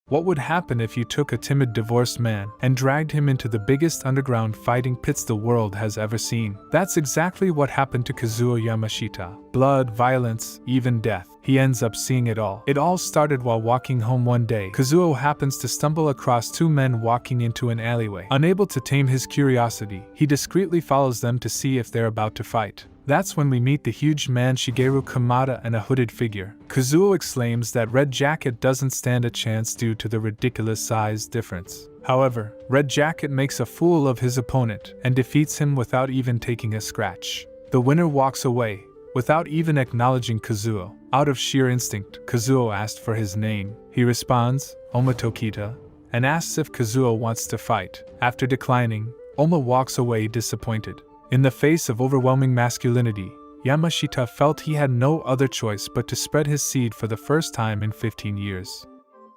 What would happen if you took a timid divorced man and dragged him into the biggest underground fighting pits the world has ever seen? That's exactly what happened to Kazuo Yamashita. Blood, violence, even death. He ends up seeing it all. It all started while walking home one day. Kazuo happens to stumble across two men walking into an alleyway. Unable to tame his curiosity, he discreetly follows them to see if they're about to fight. That's when we meet the huge man Shigeru Kamada and a hooded figure. Kazuo exclaims that Red Jacket doesn't stand a chance due to the ridiculous size difference. However, Red Jacket makes a fool of his opponent and defeats him without even taking a scratch. The winner walks away, without even acknowledging Kazuo. Out of sheer instinct, Kazuo asked for his name. He responds, Oma Tokita, and asks if Kazuo wants to fight. After declining, Oma walks away disappointed. In the face of overwhelming masculinity, Yamashita felt he had no other choice but to spread his seed for the first time in 15 years.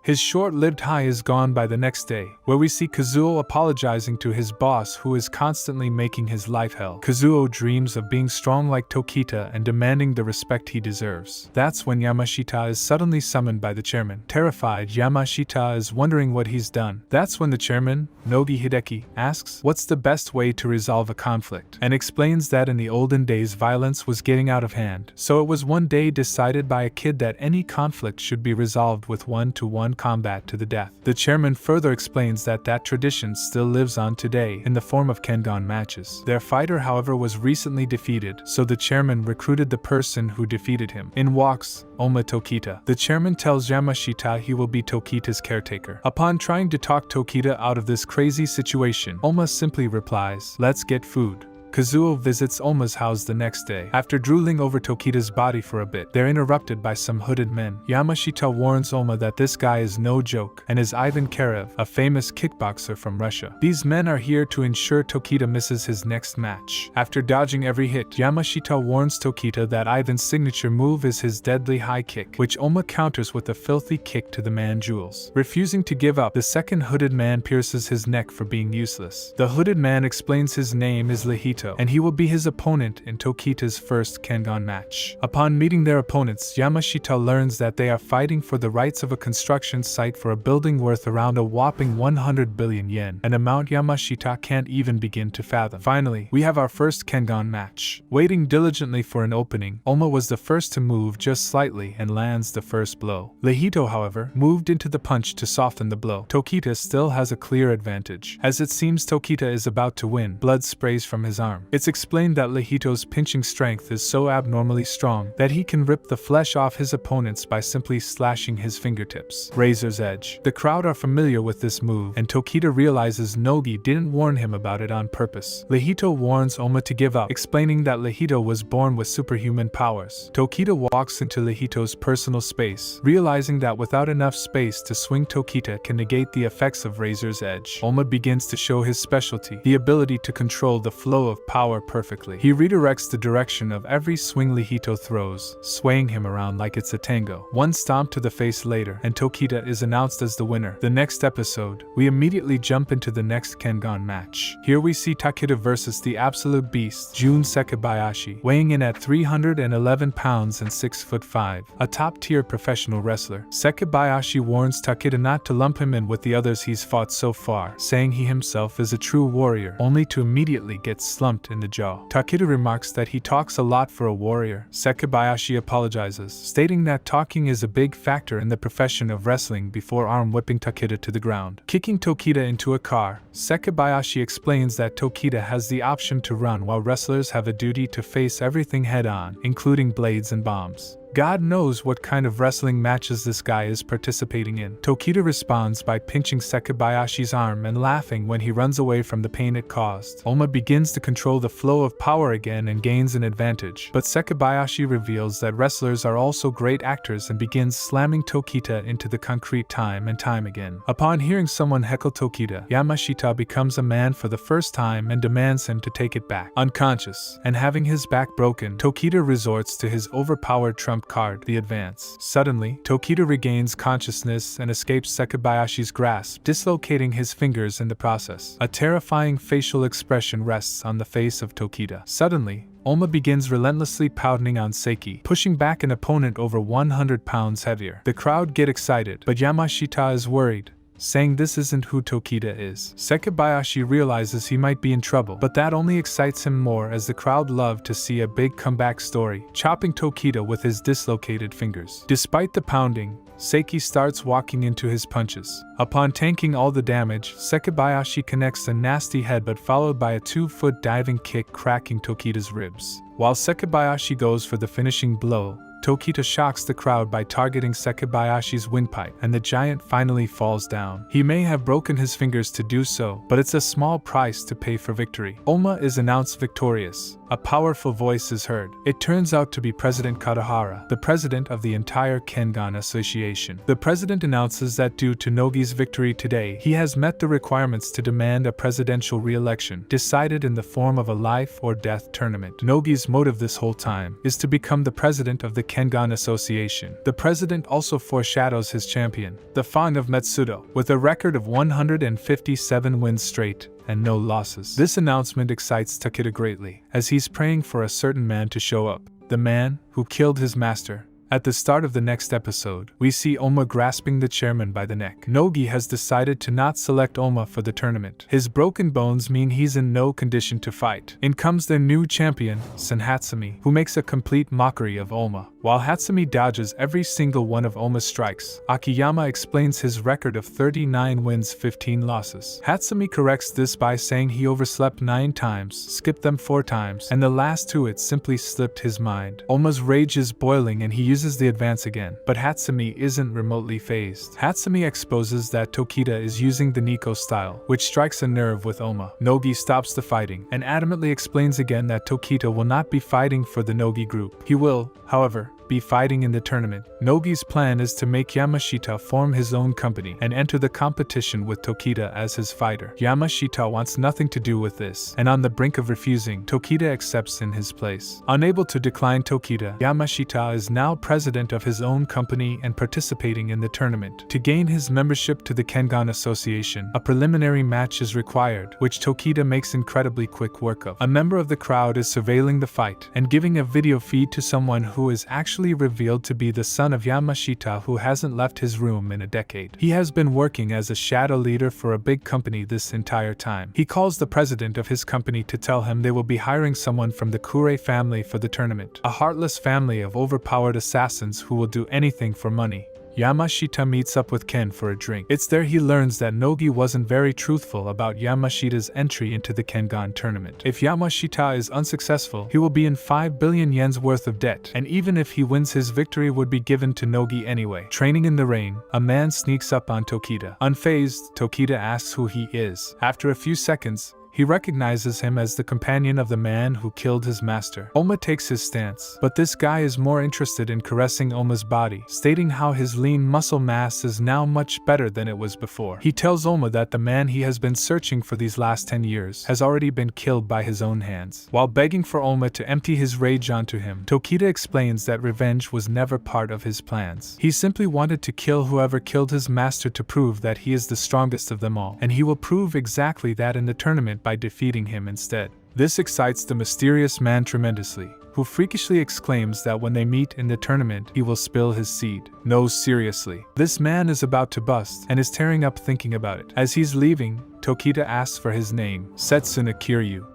His short-lived high is gone by the next day, where we see Kazuo apologizing to his boss who is constantly making his life hell. Kazuo dreams of being strong like Tokita and demanding the respect he deserves. That's when Yamashita is suddenly summoned by the chairman. Terrified, Yamashita is wondering what he's done. That's when the chairman, Nogi Hideki, asks what's the best way to resolve a conflict, and explains that in the olden days violence was getting out of hand. So it was one day decided by a kid that any conflict should be resolved with one-to-one combat to the death. The chairman further explains that tradition still lives on today in the form of Kengan matches. Their fighter, however, was recently defeated, so the chairman recruited the person who defeated him. In walks Oma Tokita. The chairman tells Yamashita he will be Tokita's caretaker. Upon trying to talk Tokita out of this crazy situation, Oma simply replies, "Let's get food." Kazuo visits Oma's house the next day. After drooling over Tokita's body for a bit, they're interrupted by some hooded men. Yamashita warns Oma that this guy is no joke and is Ivan Karev, a famous kickboxer from Russia. These men are here to ensure Tokita misses his next match. After dodging every hit, Yamashita warns Tokita that Ivan's signature move is his deadly high kick, which Oma counters with a filthy kick to the man Jules. Refusing to give up, the second hooded man pierces his neck for being useless. The hooded man explains his name is Rihito, and he will be his opponent in Tokita's first Kengan match. Upon meeting their opponents, Yamashita learns that they are fighting for the rights of a construction site for a building worth around a whopping 100 billion yen, an amount Yamashita can't even begin to fathom. Finally, we have our first Kengan match. Waiting diligently for an opening, Oma was the first to move just slightly and lands the first blow. Rihito, however, moved into the punch to soften the blow. Tokita still has a clear advantage. As it seems Tokita is about to win, blood sprays from his arm. It's explained that Rihito's pinching strength is so abnormally strong that he can rip the flesh off his opponents by simply slashing his fingertips. Razor's edge. The crowd are familiar with this move, and Tokita realizes Nogi didn't warn him about it on purpose. Rihito warns Oma to give up, explaining that Rihito was born with superhuman powers. Tokita walks into Rihito's personal space, realizing that without enough space to swing, Tokita can negate the effects of Razor's edge. Oma begins to show his specialty, the ability to control the flow of power perfectly. He redirects the direction of every swing Rihito throws, swaying him around like it's a tango. One stomp to the face later, and Tokita is announced as the winner. The next episode, we immediately jump into the next Kengan match. Here we see Tokita versus the absolute beast, Jun Sekibayashi, weighing in at 311 pounds and 6'5", a top-tier professional wrestler. Sekibayashi warns Tokita not to lump him in with the others he's fought so far, saying he himself is a true warrior, only to immediately get slumped in the jaw. Tokita remarks that he talks a lot for a warrior. Sekibayashi apologizes, stating that talking is a big factor in the profession of wrestling before arm-whipping Tokita to the ground. Kicking Tokita into a car, Sekibayashi explains that Tokita has the option to run while wrestlers have a duty to face everything head-on, including blades and bombs. God knows what kind of wrestling matches this guy is participating in. Tokita responds by pinching Sekibayashi's arm and laughing when he runs away from the pain it caused. Oma begins to control the flow of power again and gains an advantage, but Sekibayashi reveals that wrestlers are also great actors and begins slamming Tokita into the concrete time and time again. Upon hearing someone heckle Tokita, Yamashita becomes a man for the first time and demands him to take it back. Unconscious, and having his back broken, Tokita resorts to his overpowered trump card, the advance. Suddenly, Tokita regains consciousness and escapes Sekibayashi's grasp, dislocating his fingers in the process. A terrifying facial expression rests on the face of Tokita. Suddenly, Oma begins relentlessly pounding on Seiki, pushing back an opponent over 100 pounds heavier. The crowd get excited, but Yamashita is worried, saying this isn't who Tokita is. Sekibayashi realizes he might be in trouble, but that only excites him more as the crowd love to see a big comeback story, chopping Tokita with his dislocated fingers. Despite the pounding, Seiki starts walking into his punches. Upon tanking all the damage, Sekibayashi connects a nasty headbutt followed by a 2-foot diving kick cracking Tokita's ribs. While Sekibayashi goes for the finishing blow, Tokita shocks the crowd by targeting Sekibayashi's windpipe, and the giant finally falls down. He may have broken his fingers to do so, but it's a small price to pay for victory. Oma is announced victorious. A powerful voice is heard. It turns out to be President Katahara, the president of the entire Kengan Association. The president announces that due to Nogi's victory today, he has met the requirements to demand a presidential re-election, decided in the form of a life or death tournament. Nogi's motive this whole time is to become the president of the Kengan Association. The president also foreshadows his champion, the Fang of Metsudo, with a record of 157 wins straight and no losses. This announcement excites Tokita greatly, as he's praying for a certain man to show up, the man who killed his master. At the start of the next episode, we see Oma grasping the chairman by the neck. Nogi has decided to not select Oma for the tournament. His broken bones mean he's in no condition to fight. In comes their new champion, Hatsumi, who makes a complete mockery of Oma. While Hatsumi dodges every single one of Oma's strikes, Akiyama explains his record of 39 wins, 15 losses. Hatsumi corrects this by saying he overslept 9 times, skipped them 4 times, and the last 2 it simply slipped his mind. Oma's rage is boiling and he uses the advance again, but Hatsumi isn't remotely phased. Hatsumi exposes that Tokita is using the Nico style, which strikes a nerve with Oma. Nogi stops the fighting and adamantly explains again that Tokita will not be fighting for the Nogi group. He will, however, be fighting in the tournament. Nogi's plan is to make Yamashita form his own company and enter the competition with Tokita as his fighter. Yamashita wants nothing to do with this, and on the brink of refusing, Tokita accepts in his place. Unable to decline Tokita, Yamashita is now president of his own company and participating in the tournament. To gain his membership to the Kengan Association, a preliminary match is required, which Tokita makes incredibly quick work of. A member of the crowd is surveilling the fight and giving a video feed to someone who is actually revealed to be the son of Yamashita, who hasn't left his room in a decade. He has been working as a shadow leader for a big company this entire time. He calls the president of his company to tell him they will be hiring someone from the Kure family for the tournament, a heartless family of overpowered assassins who will do anything for money. Yamashita meets up with Ken for a drink. It's there he learns that Nogi wasn't very truthful about Yamashita's entry into the Kengan tournament. If Yamashita is unsuccessful, he will be in 5 billion yen's worth of debt, and even if he wins, his victory would be given to Nogi anyway. Training in the rain, a man sneaks up on Tokita. Unfazed, Tokita asks who he is. After a few seconds, he recognizes him as the companion of the man who killed his master. Oma takes his stance, but this guy is more interested in caressing Oma's body, stating how his lean muscle mass is now much better than it was before. He tells Oma that the man he has been searching for these last 10 years has already been killed by his own hands. While begging for Oma to empty his rage onto him, Tokita explains that revenge was never part of his plans. He simply wanted to kill whoever killed his master to prove that he is the strongest of them all, and he will prove exactly that in the tournament by defeating him instead. This excites the mysterious man tremendously, who freakishly exclaims that when they meet in the tournament, he will spill his seed. No, seriously. This man is about to bust and is tearing up thinking about it. As he's leaving, Tokita asks for his name, Setsuna Kiryu.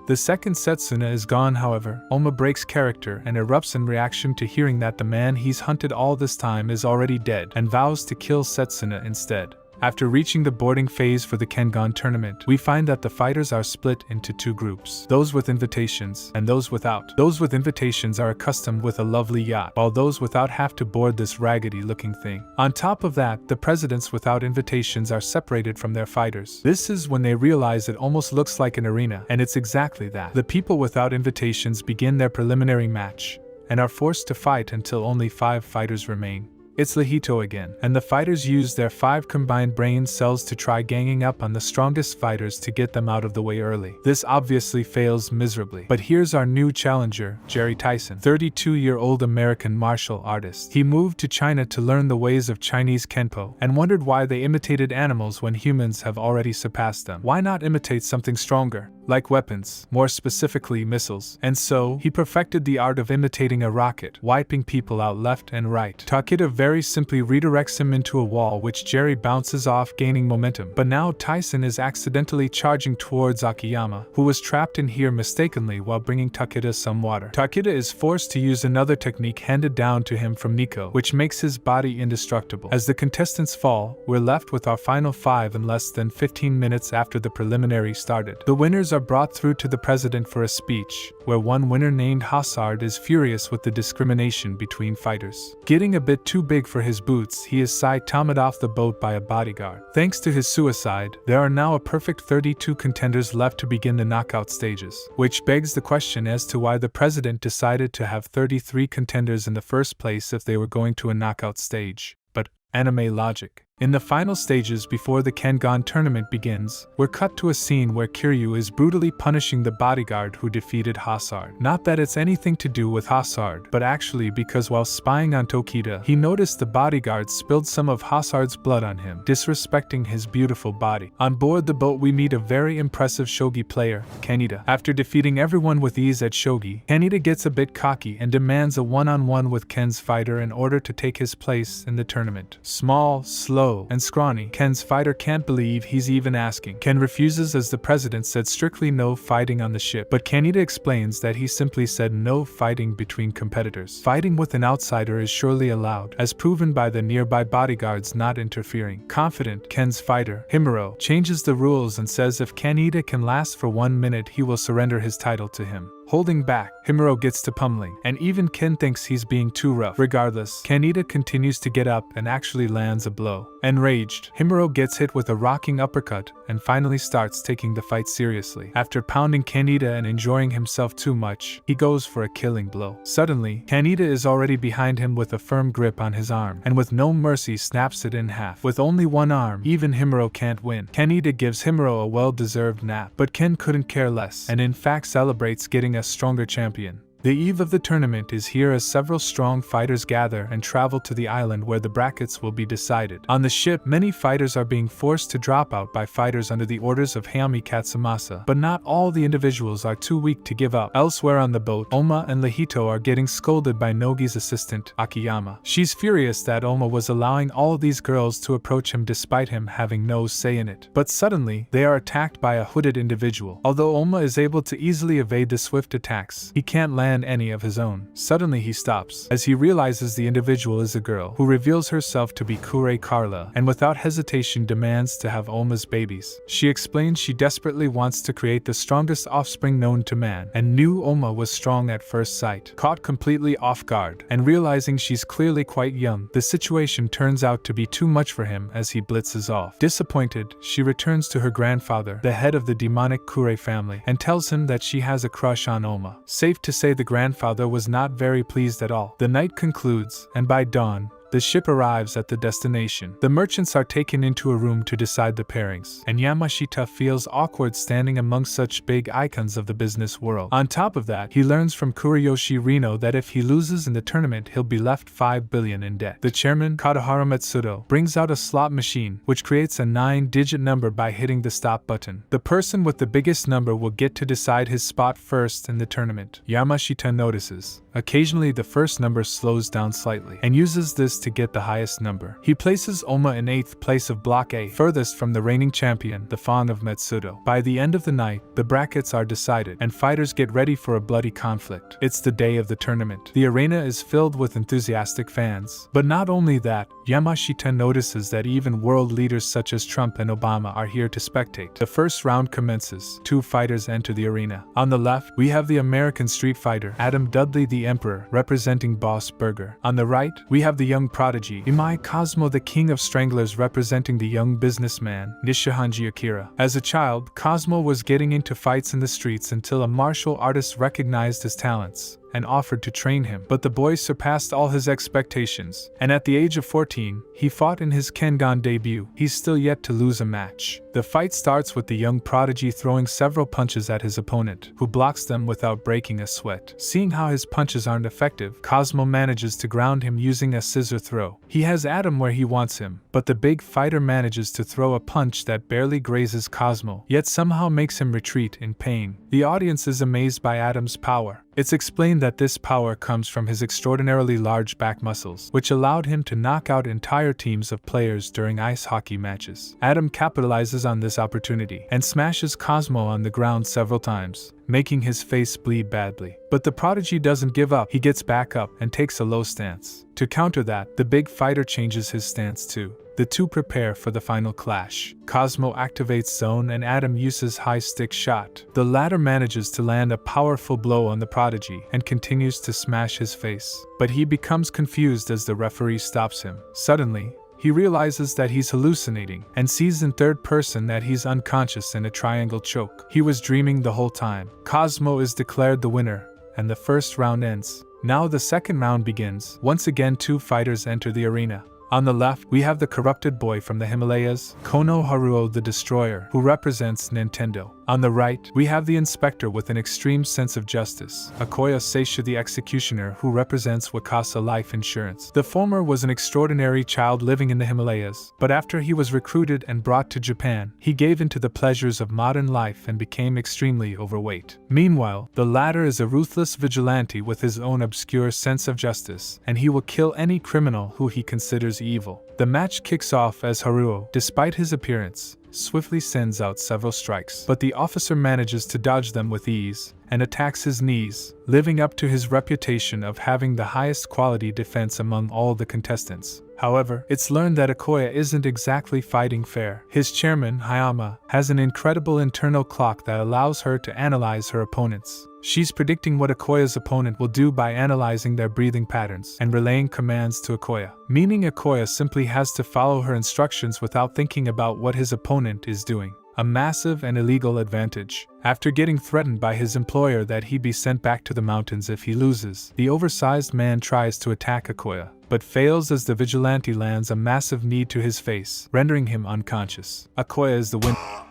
The second Setsuna is gone, however. Oma breaks character and erupts in reaction to hearing that the man he's hunted all this time is already dead, and vows to kill Setsuna instead. After reaching the boarding phase for the Kengan tournament, we find that the fighters are split into 2 groups, those with invitations and those without. Those with invitations are accustomed with a lovely yacht, while those without have to board this raggedy-looking thing. On top of that, the presidents without invitations are separated from their fighters. This is when they realize it almost looks like an arena, and it's exactly that. The people without invitations begin their preliminary match, and are forced to fight until only 5 fighters remain. It's Rihito again, and the fighters use their 5 combined brain cells to try ganging up on the strongest fighters to get them out of the way early. This obviously fails miserably. But here's our new challenger, Jerry Tyson, 32-year-old American martial artist. He moved to China to learn the ways of Chinese Kenpo, and wondered why they imitated animals when humans have already surpassed them. Why not imitate something stronger? like weapons, more specifically missiles, and so he perfected the art of imitating a rocket, wiping people out left and right. Tokita very simply redirects him into a wall which Jerry bounces off, gaining momentum. But now Tyson is accidentally charging towards Akiyama, who was trapped in here mistakenly while bringing Tokita some water. Tokita is forced to use another technique handed down to him from Nico, which makes his body indestructible. As the contestants fall, we're left with our final 5 in less than 15 minutes after the preliminary started. The winners are brought through to the president for a speech, where one winner named Hazard is furious with the discrimination between fighters. Getting a bit too big for his boots, he is Saitamaed off the boat by a bodyguard. Thanks to his suicide, there are now a perfect 32 contenders left to begin the knockout stages, which begs the question as to why the president decided to have 33 contenders in the first place if they were going to a knockout stage. But anime logic. In the final stages before the Kengan tournament begins, we're cut to a scene where Kiryu is brutally punishing the bodyguard who defeated Hazard. Not that it's anything to do with Hazard, but actually because while spying on Tokita, he noticed the bodyguard spilled some of Hazard's blood on him, disrespecting his beautiful body. On board the boat we meet a very impressive shogi player, Kaneda. After defeating everyone with ease at shogi, Kaneda gets a bit cocky and demands a one-on-one with Ken's fighter in order to take his place in the tournament. Small, slow, and scrawny, Ken's fighter can't believe he's even asking. Ken refuses as the president said strictly no fighting on the ship, but Kaneda explains that he simply said no fighting between competitors. Fighting with an outsider is surely allowed, as proven by the nearby bodyguards not interfering. Confident, Ken's fighter, Himuro, changes the rules and says if Kaneda can last for 1 minute he will surrender his title to him. Holding back, Himuro gets to pummeling, and even Ken thinks he's being too rough. Regardless, Kaneda continues to get up and actually lands a blow. Enraged, Himuro gets hit with a rocking uppercut and finally starts taking the fight seriously. After pounding Kaneda and enjoying himself too much, he goes for a killing blow. Suddenly, Kaneda is already behind him with a firm grip on his arm, and with no mercy snaps it in half. With only one arm, even Himuro can't win. Kaneda gives Himuro a well-deserved nap, but Ken couldn't care less, and in fact celebrates getting a stronger champion. The eve of the tournament is here as several strong fighters gather and travel to the island where the brackets will be decided. On the ship, many fighters are being forced to drop out by fighters under the orders of Hayami Katsumasa, but not all the individuals are too weak to give up. Elsewhere on the boat, Oma and Rihito are getting scolded by Nogi's assistant, Akiyama. She's furious that Oma was allowing all these girls to approach him despite him having no say in it. But suddenly, they are attacked by a hooded individual. Although Oma is able to easily evade the swift attacks, he can't land any of his own. Suddenly he stops, as he realizes the individual is a girl, who reveals herself to be Kure Carla, and without hesitation demands to have Oma's babies. She explains she desperately wants to create the strongest offspring known to man, and knew Oma was strong at first sight. Caught completely off guard, and realizing she's clearly quite young, the situation turns out to be too much for him as he blitzes off. Disappointed, she returns to her grandfather, the head of the demonic Kure family, and tells him that she has a crush on Oma. Safe to say the grandfather was not very pleased at all. The night concludes, and by dawn, the ship arrives at the destination. The merchants are taken into a room to decide the pairings, and Yamashita feels awkward standing among such big icons of the business world. On top of that, he learns from Kuriyoshi Rino that if he loses in the tournament he'll be left 5 billion in debt. The chairman, Kataharu Matsudo, brings out a slot machine, which creates a 9-digit number by hitting the stop button. The person with the biggest number will get to decide his spot first in the tournament. Yamashita notices. Occasionally the first number slows down slightly, and uses this to get the highest number. He places Oma in 8th place of Block A, furthest from the reigning champion, the Fang of Matsudo. By the end of the night, the brackets are decided, and fighters get ready for a bloody conflict. It's the day of the tournament. The arena is filled with enthusiastic fans. But not only that, Yamashita notices that even world leaders such as Trump and Obama are here to spectate. The first round commences. 2 fighters enter the arena. On the left, we have the American street fighter, Adam Dudley the Emperor, representing Boss Burger. On the right, we have the young prodigy, Imai Cosmo the King of Stranglers, representing the young businessman, Nishihanji Akira. As a child, Cosmo was getting into fights in the streets until a martial artist recognized his talents, and offered to train him, but the boy surpassed all his expectations, and at the age of 14, he fought in his Kengan debut. He's still yet to lose a match. The fight starts with the young prodigy throwing several punches at his opponent, who blocks them without breaking a sweat. Seeing how his punches aren't effective, Cosmo manages to ground him using a scissor throw. He has Adam where he wants him, but the big fighter manages to throw a punch that barely grazes Cosmo, yet somehow makes him retreat in pain. The audience is amazed by Adam's power. It's explained that this power comes from his extraordinarily large back muscles, which allowed him to knock out entire teams of players during ice hockey matches. Adam capitalizes on this opportunity and smashes Cosmo on the ground several times, making his face bleed badly. But the prodigy doesn't give up. He gets back up and takes a low stance. To counter that, the big fighter changes his stance too. The two prepare for the final clash. Cosmo activates zone and Adam uses high stick shot. The latter manages to land a powerful blow on the prodigy and continues to smash his face. But he becomes confused as the referee stops him. Suddenly, he realizes that he's hallucinating and sees in third person that he's unconscious in a triangle choke. He was dreaming the whole time. Cosmo is declared the winner, and the first round ends. Now the second round begins. Once again, two fighters enter the arena. On the left, we have the corrupted boy from the Himalayas, Kono Haruo the Destroyer, who represents Nintendo. On the right, we have the inspector with an extreme sense of justice, Akoya Seisha the Executioner, who represents Wakasa Life Insurance. The former was an extraordinary child living in the Himalayas, but after he was recruited and brought to Japan, he gave in to the pleasures of modern life and became extremely overweight. Meanwhile, the latter is a ruthless vigilante with his own obscure sense of justice, and he will kill any criminal who he considers evil. The match kicks off as Haruo, despite his appearance, swiftly sends out several strikes, but the officer manages to dodge them with ease and attacks his knees, living up to his reputation of having the highest quality defense among all the contestants. However, it's learned that Akoya isn't exactly fighting fair. His chairman, Hayama, has an incredible internal clock that allows her to analyze her opponents. She's predicting what Akoya's opponent will do by analyzing their breathing patterns and relaying commands to Akoya, meaning Akoya simply has to follow her instructions without thinking about what his opponent is doing. A massive and illegal advantage. After getting threatened by his employer that he'd be sent back to the mountains if he loses, the oversized man tries to attack Akoya, but fails as the vigilante lands a massive knee to his face, rendering him unconscious. Akoya is the winner.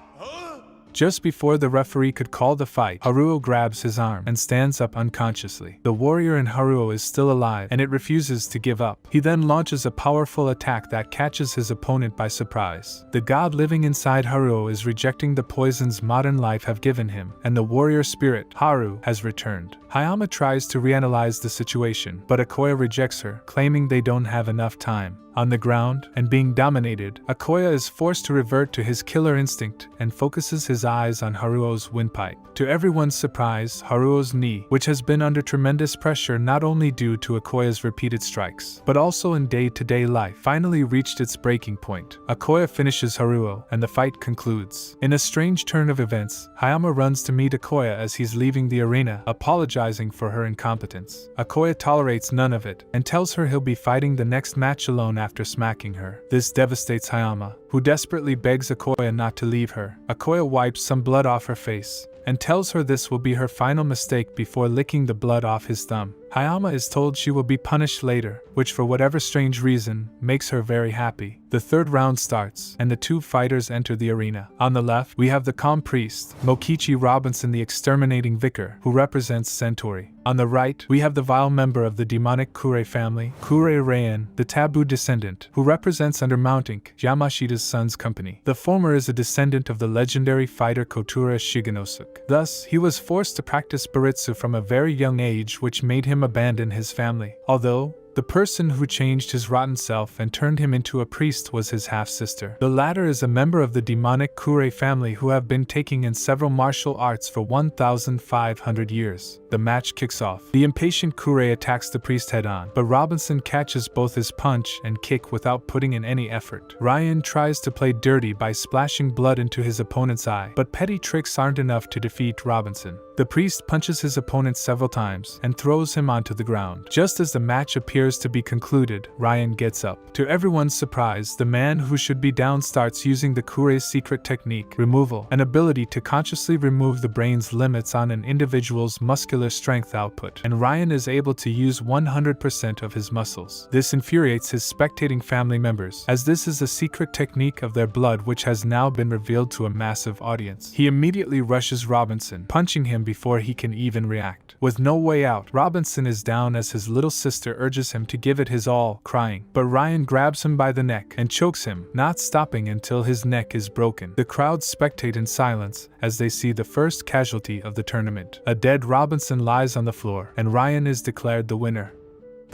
Just before the referee could call the fight, Haruo grabs his arm and stands up unconsciously. The warrior in Haruo is still alive, and it refuses to give up. He then launches a powerful attack that catches his opponent by surprise. The god living inside Haruo is rejecting the poisons modern life have given him, and the warrior spirit, Haru, has returned. Hayama tries to reanalyze the situation, but Akoya rejects her, claiming they don't have enough time. On the ground, and being dominated, Akoya is forced to revert to his killer instinct and focuses his eyes on Haruo's windpipe. To everyone's surprise, Haruo's knee, which has been under tremendous pressure not only due to Akoya's repeated strikes, but also in day-to-day life, finally reached its breaking point. Akoya finishes Haruo, and the fight concludes. In a strange turn of events, Hayama runs to meet Akoya as he's leaving the arena, apologizing for her incompetence. Akoya tolerates none of it, and tells her he'll be fighting the next match alone after smacking her. This devastates Hayama, who desperately begs Akoya not to leave her. Akoya wipes some blood off her face, and tells her this will be her final mistake before licking the blood off his thumb. Hayama is told she will be punished later, which for whatever strange reason, makes her very happy. The third round starts, and the two fighters enter the arena. On the left, we have the calm priest, Mokichi Robinson the exterminating vicar, who represents Centauri. On the right, we have the vile member of the demonic Kure family, Kure Raian, the taboo descendant, who represents under Mount Ink, Yamashita's son's company. The former is a descendant of the legendary fighter Kotura Shigenosuke. Thus, he was forced to practice Baritsu from a very young age, which made him abandon his family. Although, the person who changed his rotten self and turned him into a priest was his half-sister. The latter is a member of the demonic Kure family who have been taking in several martial arts for 1,500 years. The match kicks off. The impatient Kure attacks the priest head-on, but Robinson catches both his punch and kick without putting in any effort. Raian tries to play dirty by splashing blood into his opponent's eye, but petty tricks aren't enough to defeat Robinson. The priest punches his opponent several times and throws him onto the ground. Just as the match appears appears to be concluded, Raian gets up. To everyone's surprise, the man who should be down starts using the Kurei's secret technique, removal, an ability to consciously remove the brain's limits on an individual's muscular strength output, and Raian is able to use 100% of his muscles. This infuriates his spectating family members, as this is a secret technique of their blood which has now been revealed to a massive audience. He immediately rushes Robinson, punching him before he can even react. With no way out, Robinson is down as his little sister urges him to give it his all, crying. But Raian grabs him by the neck and chokes him, not stopping until his neck is broken. The crowd spectate in silence as they see the first casualty of the tournament. A dead Robinson lies on the floor, and Raian is declared the winner.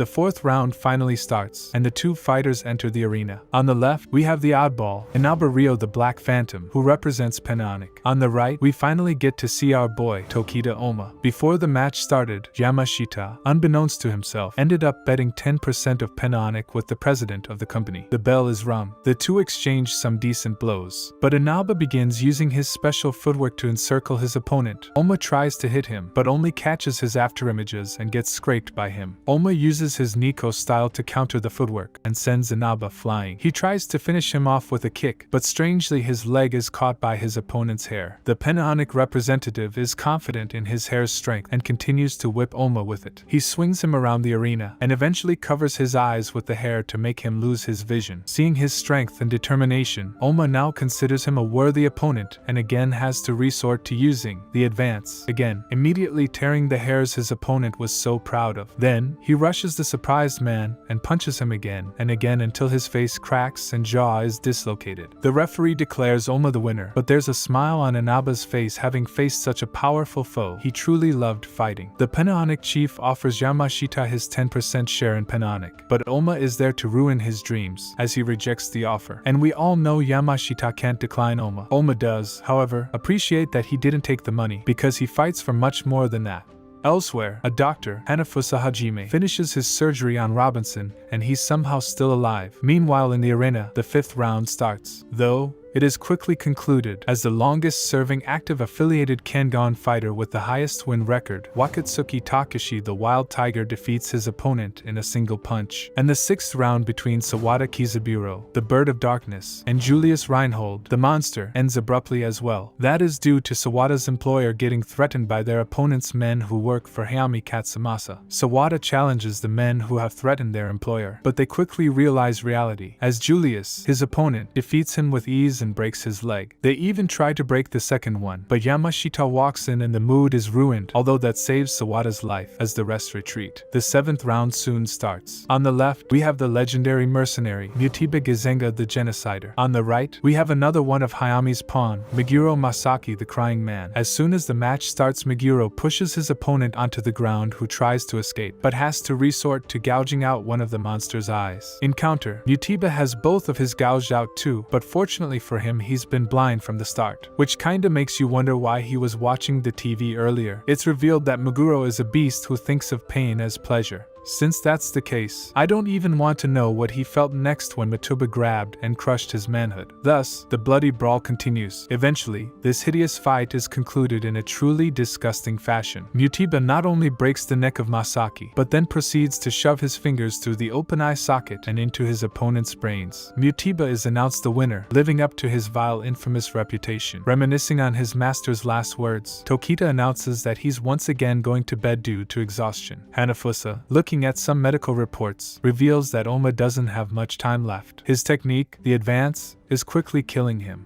The fourth round finally starts, and the two fighters enter the arena. On the left, we have the oddball, Inaba the Black Phantom, who represents Penonic. On the right, we finally get to see our boy, Tokita Oma. Before the match started, Yamashita, unbeknownst to himself, ended up betting 10% of Penonic with the president of the company. The bell is rung. The two exchange some decent blows, but Inaba begins using his special footwork to encircle his opponent. Oma tries to hit him, but only catches his afterimages and gets scraped by him. Oma uses his Nico style to counter the footwork and sends Inaba flying. He tries to finish him off with a kick, but strangely his leg is caught by his opponent's hair. The Penonic representative is confident in his hair's strength and continues to whip Oma with it. He swings him around the arena and eventually covers his eyes with the hair to make him lose his vision. Seeing his strength and determination, Oma now considers him a worthy opponent and again has to resort to using the advance again, immediately tearing the hairs his opponent was so proud of. Then, he rushes the surprised man and punches him again and again until his face cracks and jaw is dislocated. The referee declares Oma the winner, but there's a smile on Inaba's face having faced such a powerful foe. He truly loved fighting. The Penonic chief offers Yamashita his 10% share in Penonic, but Oma is there to ruin his dreams as he rejects the offer. And we all know Yamashita can't decline Oma. Oma does, however, appreciate that he didn't take the money because he fights for much more than that. Elsewhere, a doctor, Hanafusa Hajime, finishes his surgery on Robinson, and he's somehow still alive. Meanwhile in the arena, the fifth round starts. Though, it is quickly concluded as the longest-serving active affiliated Kengan fighter with the highest win record, Wakatsuki Takashi the Wild Tiger defeats his opponent in a single punch. And the sixth round between Sawada Kizaburo, the Bird of Darkness, and Julius Reinhold, the Monster, ends abruptly as well. That is due to Sawada's employer getting threatened by their opponent's men who work for Hayami Katsumasa. Sawada challenges the men who have threatened their employer, but they quickly realize reality, as Julius, his opponent, defeats him with ease and breaks his leg. They even try to break the second one, but Yamashita walks in and the mood is ruined, although that saves Sawada's life as the rest retreat. The seventh round soon starts. On the left, we have the legendary mercenary, Mutiba Gizenga the Genocider. On the right, we have another one of Hayami's pawn, Meguro Masaki the Crying Man. As soon as the match starts, Meguro pushes his opponent onto the ground who tries to escape, but has to resort to gouging out one of the monster's eyes. In counter, Mutiba has both of his gouged out too, but fortunately for him, he's been blind from the start, which kinda makes you wonder why he was watching the TV earlier. It's revealed that Meguro is a beast who thinks of pain as pleasure. Since that's the case, I don't even want to know what he felt next when Matuba grabbed and crushed his manhood. Thus, the bloody brawl continues. Eventually, this hideous fight is concluded in a truly disgusting fashion. Mutiba not only breaks the neck of Masaki, but then proceeds to shove his fingers through the open eye socket and into his opponent's brains. Mutiba is announced the winner, living up to his vile infamous reputation. Reminiscing on his master's last words, Tokita announces that he's once again going to bed due to exhaustion. Hanafusa, looking at some medical reports, reveals that Oma doesn't have much time left. His technique, the advance, is quickly killing him.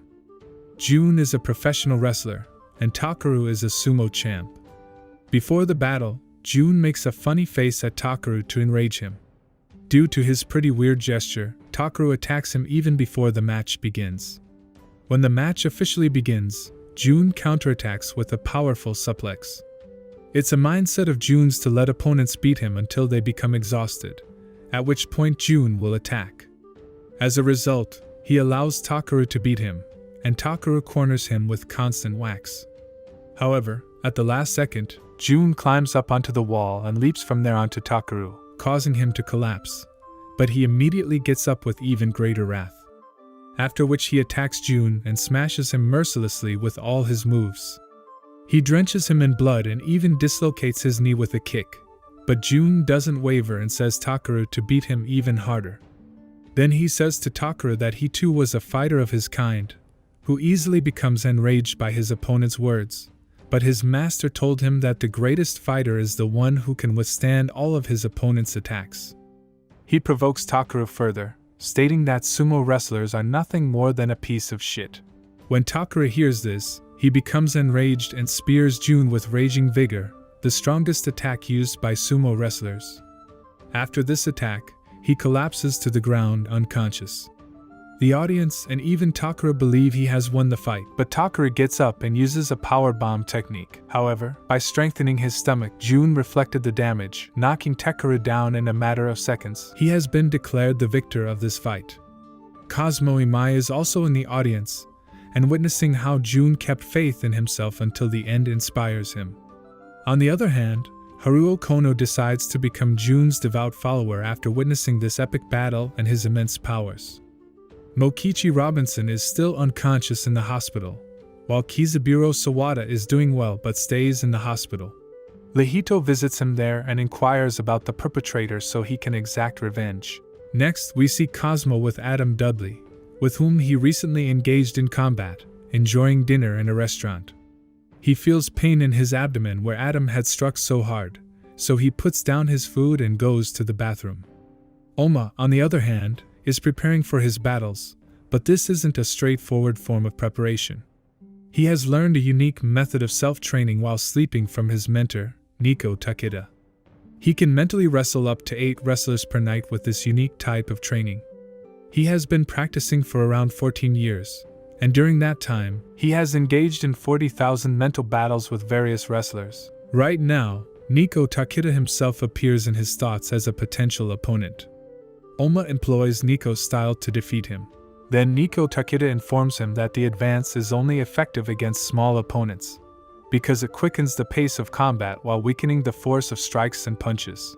Jun is a professional wrestler, and Takaru is a sumo champ. Before the battle, Jun makes a funny face at Takaru to enrage him. Due to his pretty weird gesture, Takaru attacks him even before the match begins. When the match officially begins, Jun counterattacks with a powerful suplex. It's a mindset of Jun's to let opponents beat him until they become exhausted, at which point Jun will attack. As a result, he allows Takaru to beat him, and Takaru corners him with constant whacks. However, at the last second, Jun climbs up onto the wall and leaps from there onto Takaru, causing him to collapse, but he immediately gets up with even greater wrath. After which he attacks Jun and smashes him mercilessly with all his moves. He drenches him in blood and even dislocates his knee with a kick, But Jun doesn't waver and says Takara to beat him even harder. Then he says to Takara that he too was a fighter of his kind, who easily becomes enraged by his opponent's words. But his master told him that the greatest fighter is the one who can withstand all of his opponent's attacks. He provokes Takara further, stating that sumo wrestlers are nothing more than a piece of shit. When Takara hears this, he becomes enraged and spears Jun with raging vigor, the strongest attack used by sumo wrestlers. After this attack, he collapses to the ground unconscious. The audience and even Takara believe he has won the fight, but Takara gets up and uses a power bomb technique. However, by strengthening his stomach, Jun reflected the damage, knocking Takara down in a matter of seconds. He has been declared the victor of this fight. Cosmo Imai is also in the audience, and witnessing how Jun kept faith in himself until the end inspires him. On the other hand, Haruo Kono decides to become Jun's devout follower after witnessing this epic battle and his immense powers. Mokichi Robinson is still unconscious in the hospital, while Kizaburo Sawada is doing well but stays in the hospital. Rihito visits him there and inquires about the perpetrator so he can exact revenge. Next, we see Cosmo with Adam Dudley, with whom he recently engaged in combat, enjoying dinner in a restaurant. He feels pain in his abdomen where Adam had struck so hard, so he puts down his food and goes to the bathroom. Oma, on the other hand, is preparing for his battles, but this isn't a straightforward form of preparation. He has learned a unique method of self-training while sleeping from his mentor, Nico Tokita. He can mentally wrestle up to 8 wrestlers per night with this unique type of training. He has been practicing for around 14 years, and during that time, he has engaged in 40,000 mental battles with various wrestlers. Right now, Nico Tokita himself appears in his thoughts as a potential opponent. Oma employs Nico's style to defeat him. Then Nico Tokita informs him that the advance is only effective against small opponents, because it quickens the pace of combat while weakening the force of strikes and punches.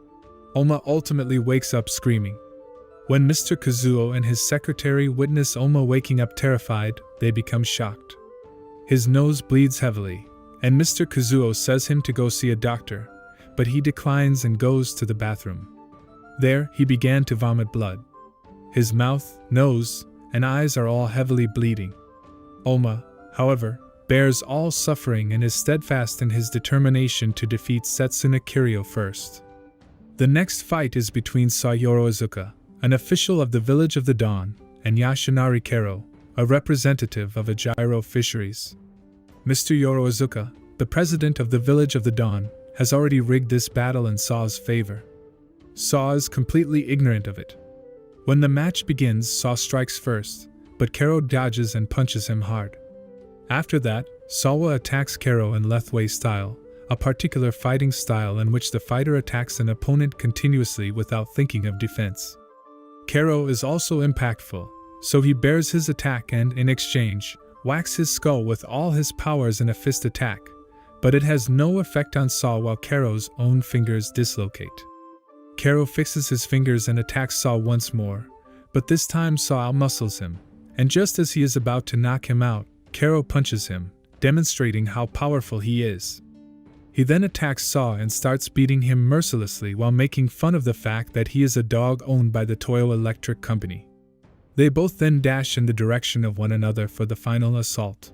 Oma ultimately wakes up screaming. When Mr. Kazuo and his secretary witness Oma waking up terrified, they become shocked. His nose bleeds heavily, and Mr. Kazuo says him to go see a doctor, but he declines and goes to the bathroom. There, he began to vomit blood. His mouth, nose, and eyes are all heavily bleeding. Oma, however, bears all suffering and is steadfast in his determination to defeat Setsuna Kiryu first. The next fight is between Sayoro Izuka, an official of the Village of the Dawn, and Yashinari Karo, a representative of Ajiro Fisheries. Mr. Yoroizuka, the president of the Village of the Dawn, has already rigged this battle in Saw's favor. Saw is completely ignorant of it. When the match begins, Saw strikes first, but Karo dodges and punches him hard. After that, Sawa attacks Karo in Lethway style, a particular fighting style in which the fighter attacks an opponent continuously without thinking of defense. Karo is also impactful, so he bears his attack and, in exchange, whacks his skull with all his powers in a fist attack, but it has no effect on Saw while Karo's own fingers dislocate. Karo fixes his fingers and attacks Saw once more, but this time Saw outmuscles him, and just as he is about to knock him out, Karo punches him, demonstrating how powerful he is. He then attacks Saw and starts beating him mercilessly while making fun of the fact that he is a dog owned by the Toyo Electric Company. They both then dash in the direction of one another for the final assault.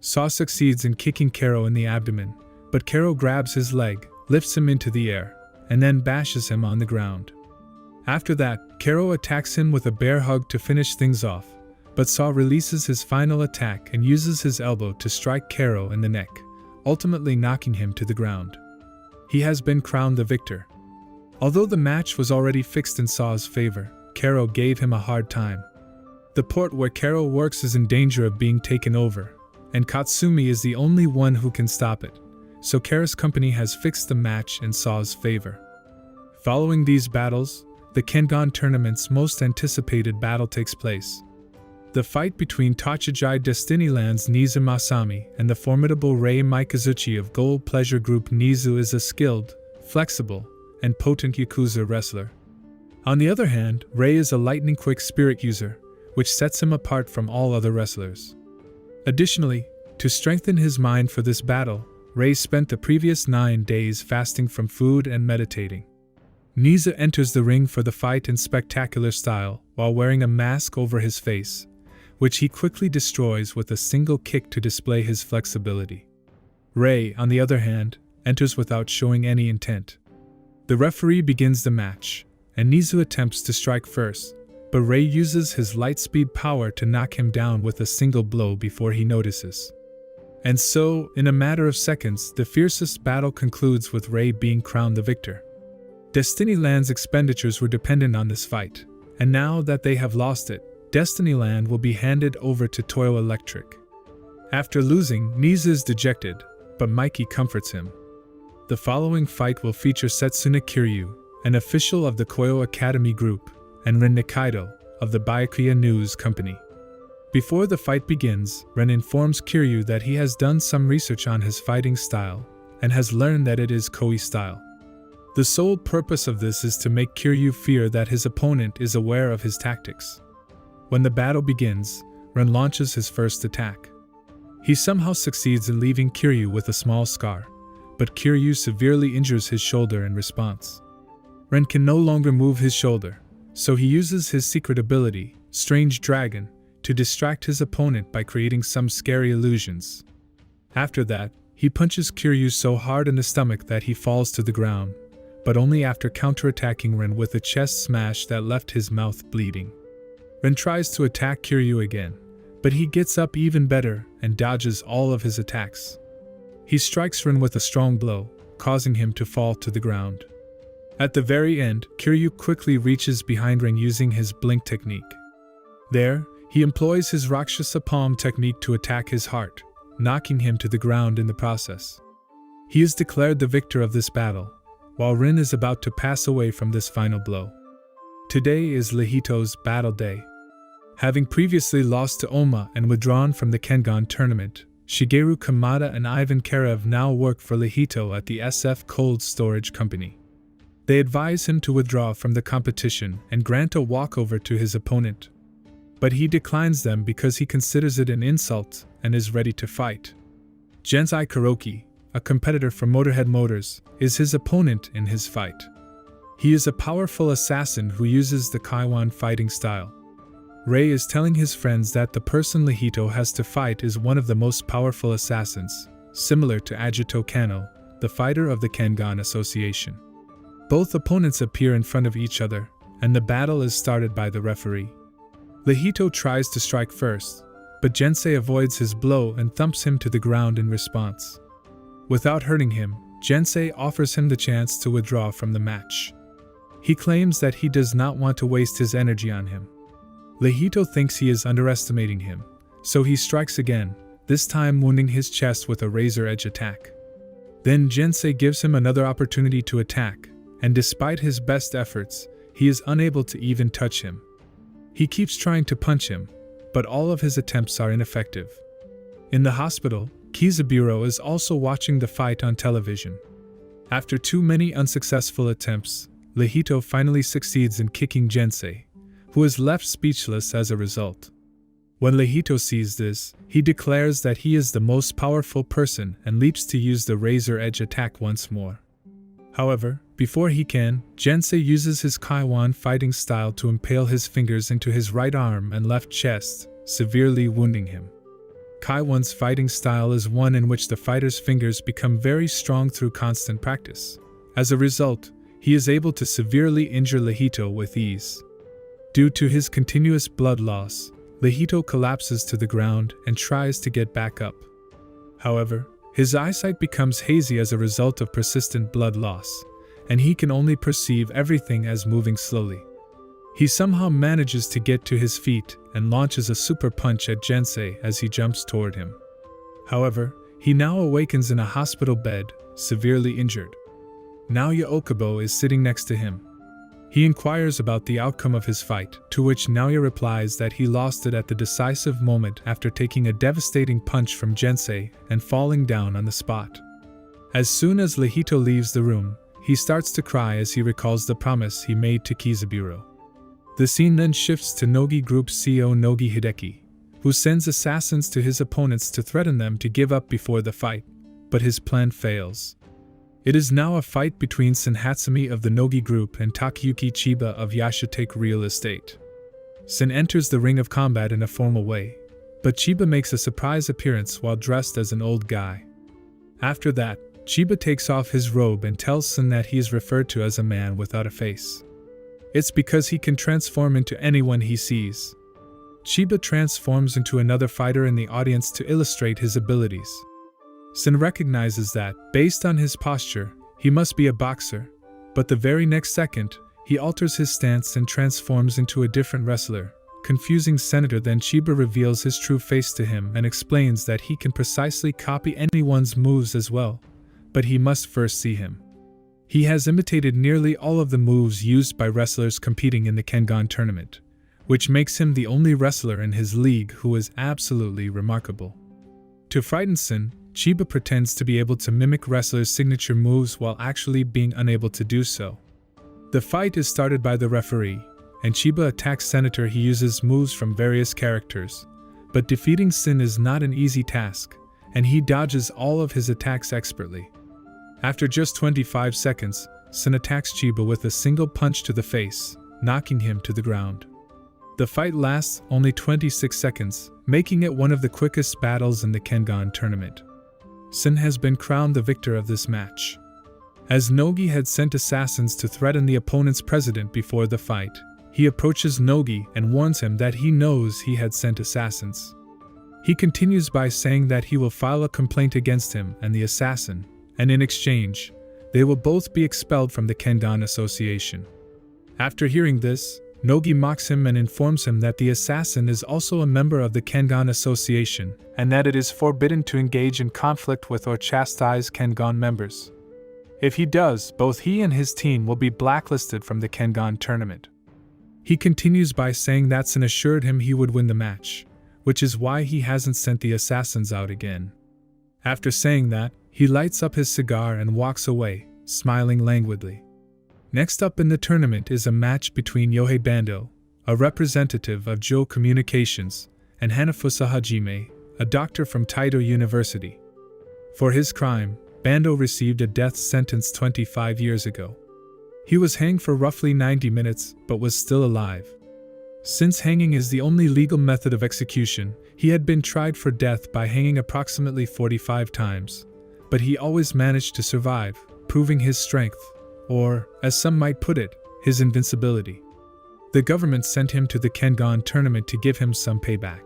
Saw succeeds in kicking Karo in the abdomen, but Karo grabs his leg, lifts him into the air, and then bashes him on the ground. After that, Karo attacks him with a bear hug to finish things off, but Saw releases his final attack and uses his elbow to strike Karo in the neck, ultimately knocking him to the ground. He has been crowned the victor. Although the match was already fixed in Saw's favor, Karo gave him a hard time. The port where Karo works is in danger of being taken over, and Katsumi is the only one who can stop it, so Karo's company has fixed the match in Saw's favor. Following these battles, the Kengan tournament's most anticipated battle takes place. The fight between Tachijai Destinyland's Nezu Masami and the formidable Rei Mikazuchi of Gold Pleasure Group. Nezu is a skilled, flexible, and potent Yakuza wrestler. On the other hand, Rei is a lightning-quick spirit user, which sets him apart from all other wrestlers. Additionally, to strengthen his mind for this battle, Ray spent the previous 9 days fasting from food and meditating. Nezu enters the ring for the fight in spectacular style while wearing a mask over his face, which he quickly destroys with a single kick to display his flexibility. Ray, on the other hand, enters without showing any intent. The referee begins the match, and Nezu attempts to strike first, but Ray uses his light-speed power to knock him down with a single blow before he notices. And so, in a matter of seconds, the fiercest battle concludes with Ray being crowned the victor. Destinyland's expenditures were dependent on this fight, and now that they have lost it, Destinyland will be handed over to Toyo Electric. After losing, Nezu is dejected, but Mikey comforts him. The following fight will feature Setsuna Kiryu, an official of the Koyo Academy Group, and Ren Nikaido, of the Byakuya News Company. Before the fight begins, Ren informs Kiryu that he has done some research on his fighting style, and has learned that it is Koi style. The sole purpose of this is to make Kiryu fear that his opponent is aware of his tactics. When the battle begins, Ren launches his first attack. He somehow succeeds in leaving Kiryu with a small scar, but Kiryu severely injures his shoulder in response. Ren can no longer move his shoulder, so he uses his secret ability, Strange Dragon, to distract his opponent by creating some scary illusions. After that, he punches Kiryu so hard in the stomach that he falls to the ground, but only after counterattacking Ren with a chest smash that left his mouth bleeding. Ren tries to attack Kiryu again, but he gets up even better and dodges all of his attacks. He strikes Ren with a strong blow, causing him to fall to the ground. At the very end, Kiryu quickly reaches behind Ren using his blink technique. There, he employs his Rakshasa Palm technique to attack his heart, knocking him to the ground in the process. He is declared the victor of this battle, while Ren is about to pass away from this final blow. Today is Rihito's battle day. Having previously lost to Oma and withdrawn from the Kengan tournament, Shigeru Kamada and Ivan Karev now work for Rihito at the SF Cold Storage Company. They advise him to withdraw from the competition and grant a walkover to his opponent. But he declines them because he considers it an insult and is ready to fight. Gensai Kuroki, a competitor from Motorhead Motors, is his opponent in his fight. He is a powerful assassin who uses the Kaiwan fighting style. Ray is telling his friends that the person Rihito has to fight is one of the most powerful assassins, similar to Agito Kano, the fighter of the Kengan Association. Both opponents appear in front of each other, and the battle is started by the referee. Rihito tries to strike first, but Gensei avoids his blow and thumps him to the ground in response. Without hurting him, Gensei offers him the chance to withdraw from the match. He claims that he does not want to waste his energy on him. Rihito thinks he is underestimating him, so he strikes again, this time wounding his chest with a razor-edge attack. Then Gensei gives him another opportunity to attack, and despite his best efforts, he is unable to even touch him. He keeps trying to punch him, but all of his attempts are ineffective. In the hospital, Kizaburo is also watching the fight on television. After too many unsuccessful attempts, Rihito finally succeeds in kicking Gensei, who is left speechless as a result. When Rihito sees this, he declares that he is the most powerful person and leaps to use the razor-edge attack once more. However, before he can, Gensei uses his Kaiwan fighting style to impale his fingers into his right arm and left chest, severely wounding him. Kaiwan's fighting style is one in which the fighter's fingers become very strong through constant practice. As a result, he is able to severely injure Rihito with ease. Due to his continuous blood loss, Rihito collapses to the ground and tries to get back up. However, his eyesight becomes hazy as a result of persistent blood loss, and he can only perceive everything as moving slowly. He somehow manages to get to his feet and launches a super punch at Gensei as he jumps toward him. However, he now awakens in a hospital bed, severely injured. Naoya Okubo is sitting next to him. He inquires about the outcome of his fight, to which Naoya replies that he lost it at the decisive moment after taking a devastating punch from Gensei and falling down on the spot. As soon as Rihito leaves the room, he starts to cry as he recalls the promise he made to Kizaburo. The scene then shifts to Nogi Group CEO Nogi Hideki, who sends assassins to his opponents to threaten them to give up before the fight, but his plan fails. It is now a fight between Hatsumi of the Nogi group and Takayuki Chiba of Yashitake Real Estate. Sin enters the ring of combat in a formal way, but Chiba makes a surprise appearance while dressed as an old guy. After that, Chiba takes off his robe and tells Sin that he is referred to as a man without a face. It's because he can transform into anyone he sees. Chiba transforms into another fighter in the audience to illustrate his abilities. Sin recognizes that, based on his posture, he must be a boxer, but the very next second, he alters his stance and transforms into a different wrestler. Confusing Senator, then Chiba reveals his true face to him and explains that he can precisely copy anyone's moves as well, but he must first see him. He has imitated nearly all of the moves used by wrestlers competing in the Kengan tournament, which makes him the only wrestler in his league who is absolutely remarkable. To frighten Sin, Chiba pretends to be able to mimic wrestlers' signature moves while actually being unable to do so. The fight is started by the referee, and Chiba attacks Senator. He uses moves from various characters, but defeating Sin is not an easy task, and he dodges all of his attacks expertly. After just 25 seconds, Sin attacks Chiba with a single punch to the face, knocking him to the ground. The fight lasts only 26 seconds, making it one of the quickest battles in the Kengan tournament. Sin has been crowned the victor of this match. As Nogi had sent assassins to threaten the opponent's president before the fight, he approaches Nogi and warns him that he knows he had sent assassins. He continues by saying that he will file a complaint against him and the assassin, and in exchange, they will both be expelled from the Kengan Association. After hearing this, Nogi mocks him and informs him that the assassin is also a member of the Kengan Association and that it is forbidden to engage in conflict with or chastise Kengan members. If he does, both he and his team will be blacklisted from the Kengan tournament. He continues by saying that Sin assured him he would win the match, which is why he hasn't sent the assassins out again. After saying that, he lights up his cigar and walks away, smiling languidly. Next up in the tournament is a match between Yohei Bando, a representative of Joe Communications, and Hanafusa Hajime, a doctor from Taito University. For his crime, Bando received a death sentence 25 years ago. He was hanged for roughly 90 minutes, but was still alive. Since hanging is the only legal method of execution, he had been tried for death by hanging approximately 45 times, but he always managed to survive, proving his strength, or, as some might put it, his invincibility. The government sent him to the Kengan tournament to give him some payback.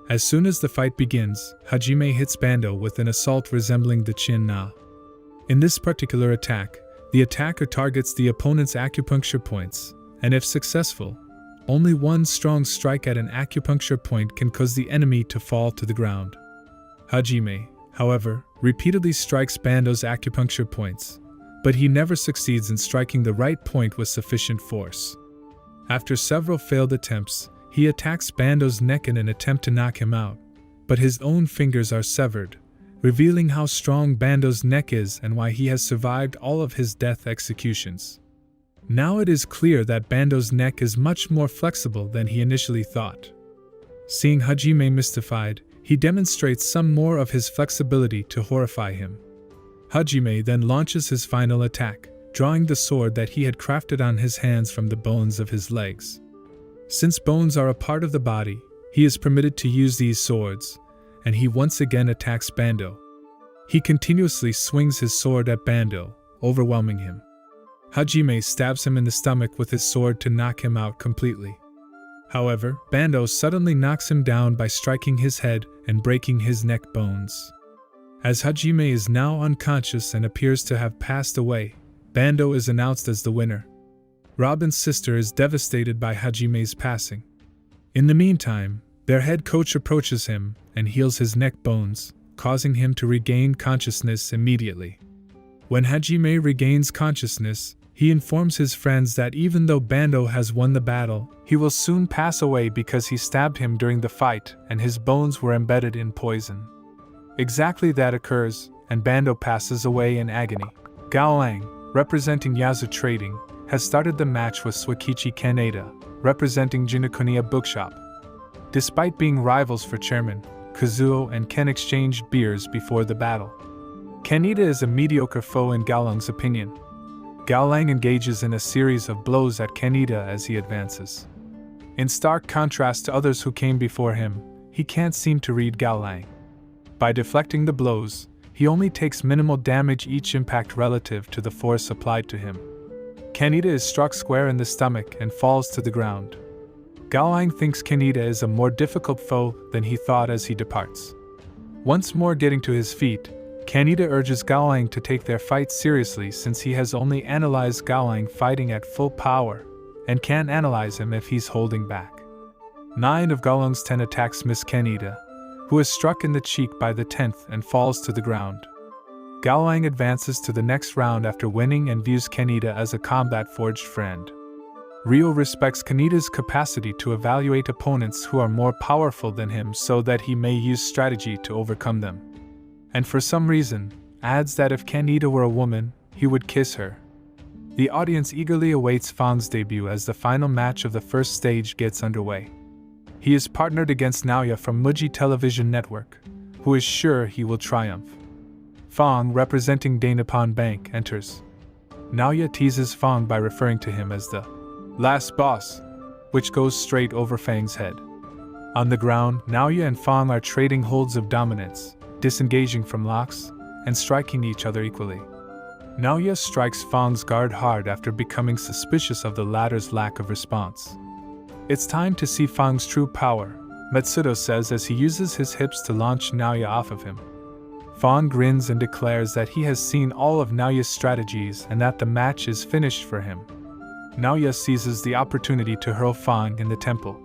As soon as the fight begins, Hajime hits Bando with an assault resembling the Chin Na. In this particular attack, the attacker targets the opponent's acupuncture points, and if successful, only one strong strike at an acupuncture point can cause the enemy to fall to the ground. Hajime, however, repeatedly strikes Bando's acupuncture points, but he never succeeds in striking the right point with sufficient force. After several failed attempts, he attacks Bando's neck in an attempt to knock him out, but his own fingers are severed, revealing how strong Bando's neck is and why he has survived all of his death executions. Now it is clear that Bando's neck is much more flexible than he initially thought. Seeing Hajime mystified, he demonstrates some more of his flexibility to horrify him. Hajime then launches his final attack, drawing the sword that he had crafted on his hands from the bones of his legs. Since bones are a part of the body, he is permitted to use these swords, and he once again attacks Bando. He continuously swings his sword at Bando, overwhelming him. Hajime stabs him in the stomach with his sword to knock him out completely. However, Bando suddenly knocks him down by striking his head and breaking his neck bones. As Hajime is now unconscious and appears to have passed away, Bando is announced as the winner. Robin's sister is devastated by Hajime's passing. In the meantime, their head coach approaches him and heals his neck bones, causing him to regain consciousness immediately. When Hajime regains consciousness, he informs his friends that even though Bando has won the battle, he will soon pass away because he stabbed him during the fight and his bones were embedded in poison. Exactly that occurs, and Bando passes away in agony. Gaolang, representing Yazu Trading, has started the match with Swakichi Kaneda, representing Jinokuniya Bookshop. Despite being rivals for chairman, Kazuo and Ken exchanged beers before the battle. Kaneda is a mediocre foe in Gaolang's opinion. Gaolang engages in a series of blows at Kaneda as he advances. In stark contrast to others who came before him, he can't seem to read Gaolang. By deflecting the blows, he only takes minimal damage each impact relative to the force applied to him. Kaneda is struck square in the stomach and falls to the ground. Gaolang thinks Kaneda is a more difficult foe than he thought as he departs. Once more getting to his feet, Kaneda urges Gaolang to take their fight seriously since he has only analyzed Gaolang fighting at full power, and can't analyze him if he's holding back. 9 of Gaolang's 10 attacks miss Kaneda, who is struck in the cheek by the 10th and falls to the ground. Gaolang advances to the next round after winning and views Kaneda as a combat-forged friend. Ryo respects Kaneda's capacity to evaluate opponents who are more powerful than him so that he may use strategy to overcome them. And for some reason, adds that if Kaneda were a woman, he would kiss her. The audience eagerly awaits Fang's debut as the final match of the first stage gets underway. He is partnered against Naoya from Muji Television Network, who is sure he will triumph. Fang, representing Dainippon Bank, enters. Naoya teases Fang by referring to him as the last boss, which goes straight over Fang's head. On the ground, Naoya and Fang are trading holds of dominance, disengaging from locks, and striking each other equally. Naoya strikes Fang's guard hard after becoming suspicious of the latter's lack of response. It's time to see Fang's true power, Matsudo says as he uses his hips to launch Naoya off of him. Fang grins and declares that he has seen all of Naoya's strategies and that the match is finished for him. Naoya seizes the opportunity to hurl Fang in the temple.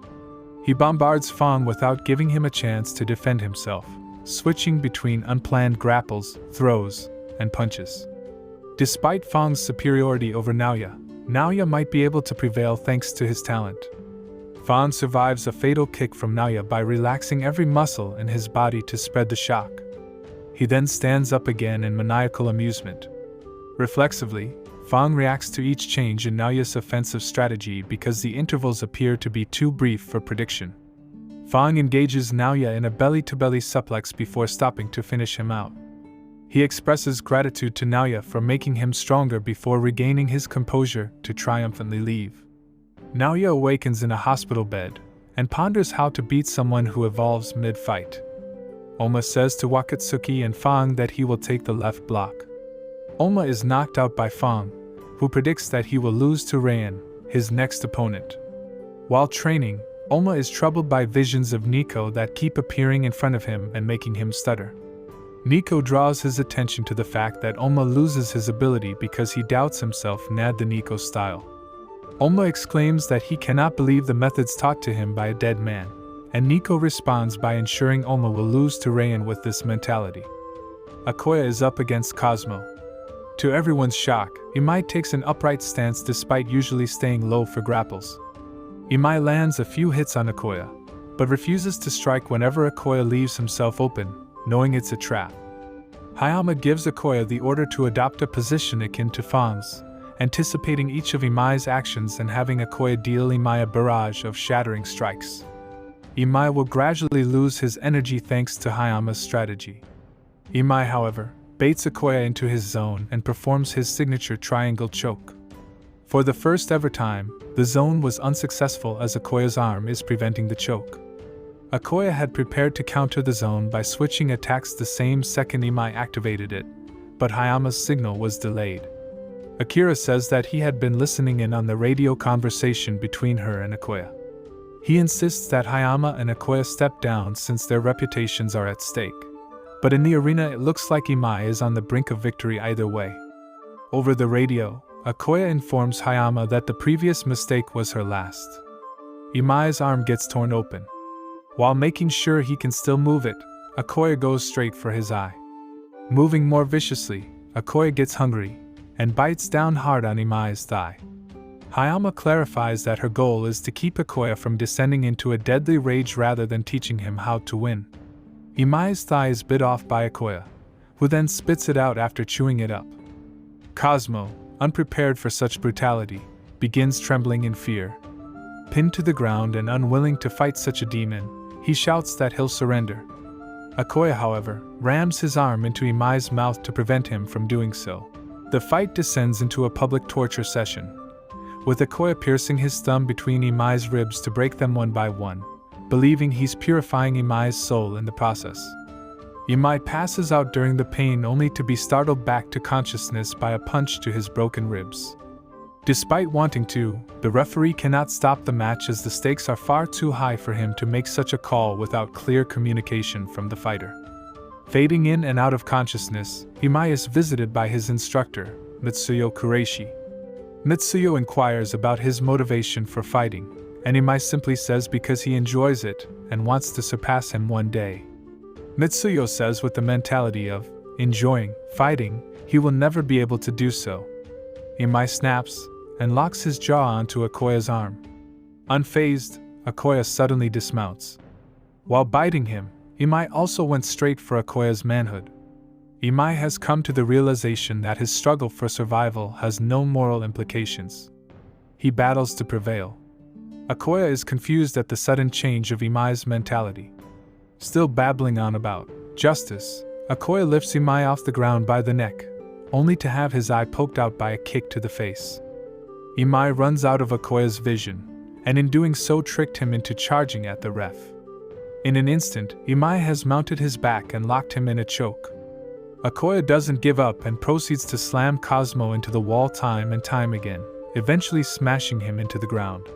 He bombards Fang without giving him a chance to defend himself, switching between unplanned grapples, throws, and punches. Despite Fang's superiority over Naoya, Naoya might be able to prevail thanks to his talent. Fang survives a fatal kick from Naoya by relaxing every muscle in his body to spread the shock. He then stands up again in maniacal amusement. Reflexively, Fang reacts to each change in Naoya's offensive strategy because the intervals appear to be too brief for prediction. Fang engages Naoya in a belly-to-belly suplex before stopping to finish him out. He expresses gratitude to Naoya for making him stronger before regaining his composure to triumphantly leave. Naoya awakens in a hospital bed and ponders how to beat someone who evolves mid-fight. Oma says to Wakatsuki and Fang that he will take the left block. Oma is knocked out by Fang, who predicts that he will lose to Raian, his next opponent. While training, Oma is troubled by visions of Nico that keep appearing in front of him and making him stutter. Nico draws his attention to the fact that Oma loses his ability because he doubts himself nad the Nico style. Oma exclaims that he cannot believe the methods taught to him by a dead man, and Nico responds by ensuring Oma will lose to Raian with this mentality. Akoya is up against Cosmo. To everyone's shock, Imai takes an upright stance despite usually staying low for grapples. Imai lands a few hits on Akoya, but refuses to strike whenever Akoya leaves himself open, knowing it's a trap. Hayama gives Akoya the order to adopt a position akin to Fang's, anticipating each of Imai's actions and having Akoya deal Imai a barrage of shattering strikes. Imai will gradually lose his energy thanks to Hayama's strategy. Imai, however, baits Akoya into his zone and performs his signature triangle choke. For the first ever time, the zone was unsuccessful as Akoya's arm is preventing the choke. Akoya had prepared to counter the zone by switching attacks the same second Imai activated it, but Hayama's signal was delayed. Akira says that he had been listening in on the radio conversation between her and Akoya. He insists that Hayama and Akoya step down since their reputations are at stake, but in the arena it looks like Imai is on the brink of victory either way. Over the radio, Akoya informs Hayama that the previous mistake was her last. Imai's arm gets torn open. While making sure he can still move it, Akoya goes straight for his eye. Moving more viciously, Akoya gets hungry and bites down hard on Imai's thigh. Hayama clarifies that her goal is to keep Akoya from descending into a deadly rage rather than teaching him how to win. Imai's thigh is bit off by Akoya, who then spits it out after chewing it up. Cosmo, unprepared for such brutality, begins trembling in fear. Pinned to the ground and unwilling to fight such a demon, he shouts that he'll surrender. Akoya, however, rams his arm into Imai's mouth to prevent him from doing so. The fight descends into a public torture session, with Akoya piercing his thumb between Imai's ribs to break them one by one, believing he's purifying Imai's soul in the process. Imai passes out during the pain only to be startled back to consciousness by a punch to his broken ribs. Despite wanting to, the referee cannot stop the match as the stakes are far too high for him to make such a call without clear communication from the fighter. Fading in and out of consciousness, Imai is visited by his instructor, Mitsuyo Kureishi. Mitsuyo inquires about his motivation for fighting, and Imai simply says because he enjoys it and wants to surpass him one day. Mitsuyo says with the mentality of enjoying fighting, he will never be able to do so. Imai snaps and locks his jaw onto Akoya's arm. Unfazed, Akoya suddenly dismounts. While biting him, Imai also went straight for Akoya's manhood. Imai has come to the realization that his struggle for survival has no moral implications. He battles to prevail. Akoya is confused at the sudden change of Imai's mentality. Still babbling on about justice, Akoya lifts Imai off the ground by the neck, only to have his eye poked out by a kick to the face. Imai runs out of Akoya's vision, and in doing so tricked him into charging at the ref. In an instant, Imai has mounted his back and locked him in a choke. Akoya doesn't give up and proceeds to slam Cosmo into the wall time and time again, eventually smashing him into the ground.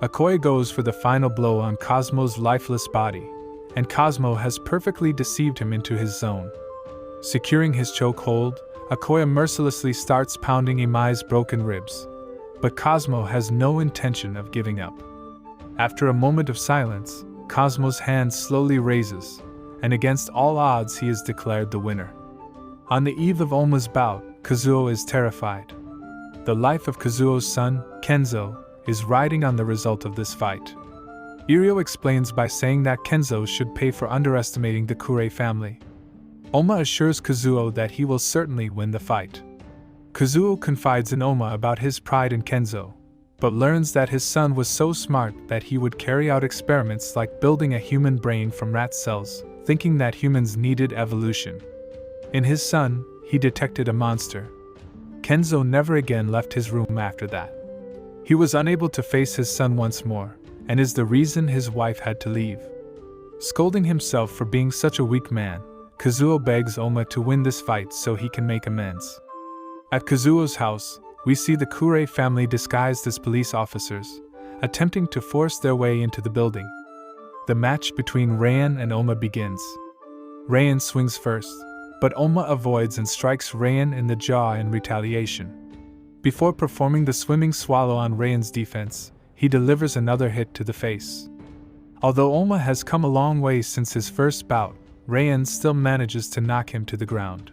Akoya goes for the final blow on Cosmo's lifeless body, and Cosmo has perfectly deceived him into his zone. Securing his chokehold, Akoya mercilessly starts pounding Imai's broken ribs, but Cosmo has no intention of giving up. After a moment of silence, Cosmo's hand slowly raises, and against all odds he is declared the winner. On the eve of Oma's bout, Kazuo is terrified. The life of Kazuo's son, Kenzo, is riding on the result of this fight. Kiryu explains by saying that Kenzo should pay for underestimating the Kure family. Oma assures Kazuo that he will certainly win the fight. Kazuo confides in Oma about his pride in Kenzo, but learns that his son was so smart that he would carry out experiments like building a human brain from rat cells, thinking that humans needed evolution. In his son, he detected a monster. Kenzo never again left his room after that. He was unable to face his son once more, and is the reason his wife had to leave. Scolding himself for being such a weak man, Kazuo begs Oma to win this fight so he can make amends. At Kazuo's house, we see the Kure family disguised as police officers, attempting to force their way into the building. The match between Raian and Oma begins. Raian swings first, but Oma avoids and strikes Raian in the jaw in retaliation. Before performing the swimming swallow on Raian's defense, he delivers another hit to the face. Although Oma has come a long way since his first bout, Raian still manages to knock him to the ground.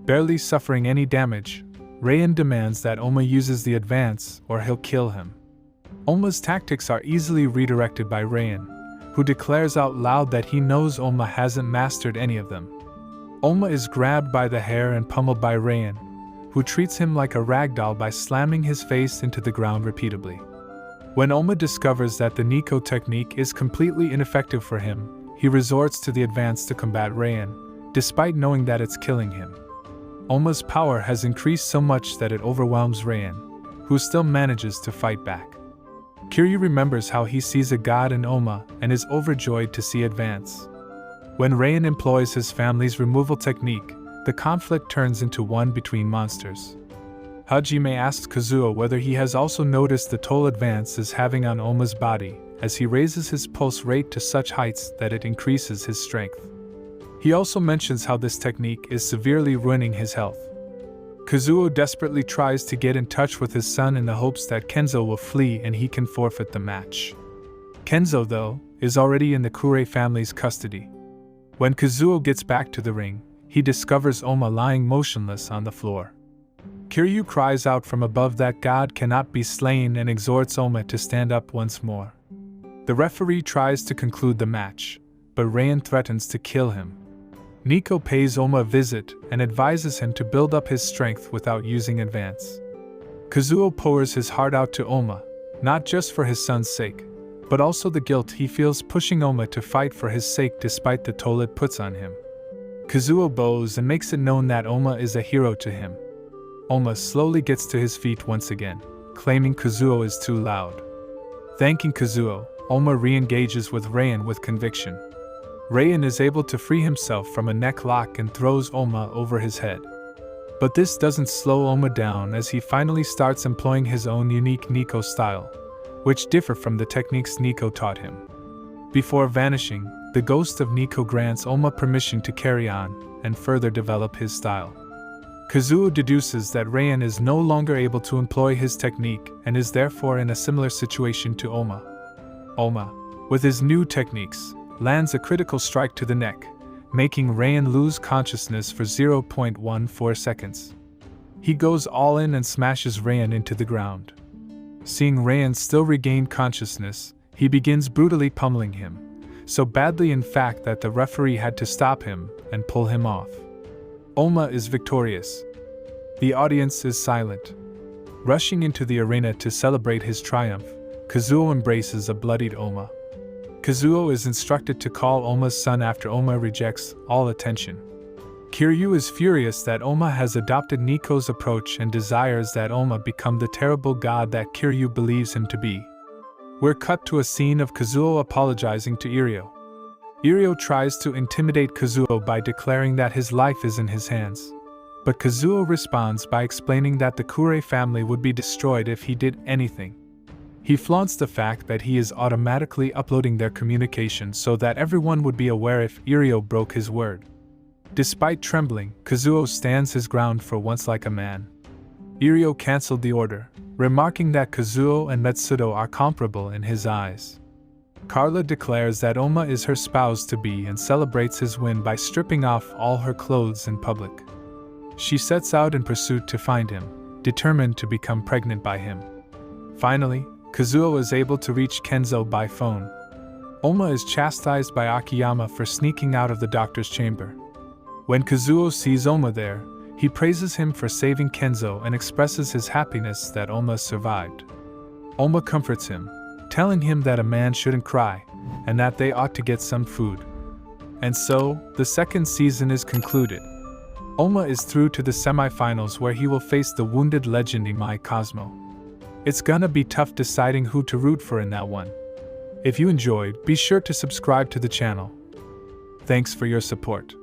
Barely suffering any damage, Raian demands that Oma uses the advance or he'll kill him. Oma's tactics are easily redirected by Raian, who declares out loud that he knows Oma hasn't mastered any of them. Oma is grabbed by the hair and pummeled by Raian, who treats him like a ragdoll by slamming his face into the ground repeatedly. When Oma discovers that the Nico technique is completely ineffective for him, he resorts to the advance to combat Raian, despite knowing that it's killing him. Oma's power has increased so much that it overwhelms Raian, who still manages to fight back. Kiryu remembers how he sees a god in Oma and is overjoyed to see advance. When Raian employs his family's removal technique, the conflict turns into one between monsters. Hajime asks Kazuo whether he has also noticed the toll advance is having on Oma's body, as he raises his pulse rate to such heights that it increases his strength. He also mentions how this technique is severely ruining his health. Kazuo desperately tries to get in touch with his son in the hopes that Kenzo will flee and he can forfeit the match. Kenzo, though, is already in the Kure family's custody. When Kazuo gets back to the ring, he discovers Oma lying motionless on the floor. Kiryu cries out from above that God cannot be slain and exhorts Oma to stand up once more. The referee tries to conclude the match, but Raian threatens to kill him. Nico pays Oma a visit and advises him to build up his strength without using advance. Kazuo pours his heart out to Oma, not just for his son's sake, but also the guilt he feels pushing Oma to fight for his sake despite the toll it puts on him. Kazuo bows and makes it known that Oma is a hero to him. Oma slowly gets to his feet once again, claiming Kazuo is too loud. Thanking Kazuo, Oma re-engages with Raian with conviction. Raian is able to free himself from a neck lock and throws Oma over his head. But this doesn't slow Oma down as he finally starts employing his own unique Nico style, which differ from the techniques Nico taught him. Before vanishing, the ghost of Nico grants Oma permission to carry on and further develop his style. Kazuo deduces that Raian is no longer able to employ his technique and is therefore in a similar situation to Oma. Oma, with his new techniques, lands a critical strike to the neck, making Raian lose consciousness for 0.14 seconds. He goes all in and smashes Raian into the ground. Seeing Raian still regain consciousness, he begins brutally pummeling him, so badly in fact that the referee had to stop him and pull him off. Oma is victorious. The audience is silent. Rushing into the arena to celebrate his triumph, Kazuo embraces a bloodied Oma. Kazuo is instructed to call Oma's son after Oma rejects all attention. Kiryu is furious that Oma has adopted Nico's approach and desires that Oma become the terrible god that Kiryu believes him to be. We're cut to a scene of Kazuo apologizing to Iryo. Iryo tries to intimidate Kazuo by declaring that his life is in his hands. But Kazuo responds by explaining that the Kure family would be destroyed if he did anything. He flaunts the fact that he is automatically uploading their communication so that everyone would be aware if Iryo broke his word. Despite trembling, Kazuo stands his ground for once like a man. Iryo cancelled the order, remarking that Kazuo and Metsudo are comparable in his eyes. Carla declares that Oma is her spouse-to-be and celebrates his win by stripping off all her clothes in public. She sets out in pursuit to find him, determined to become pregnant by him. Finally, Kazuo is able to reach Kenzo by phone. Oma is chastised by Akiyama for sneaking out of the doctor's chamber. When Kazuo sees Oma there, he praises him for saving Kenzo and expresses his happiness that Oma survived. Oma comforts him, telling him that a man shouldn't cry, and that they ought to get some food. And so, the second season is concluded. Oma is through to the semifinals where he will face the wounded legend Imai Cosmo. It's gonna be tough deciding who to root for in that one. If you enjoyed, be sure to subscribe to the channel. Thanks for your support.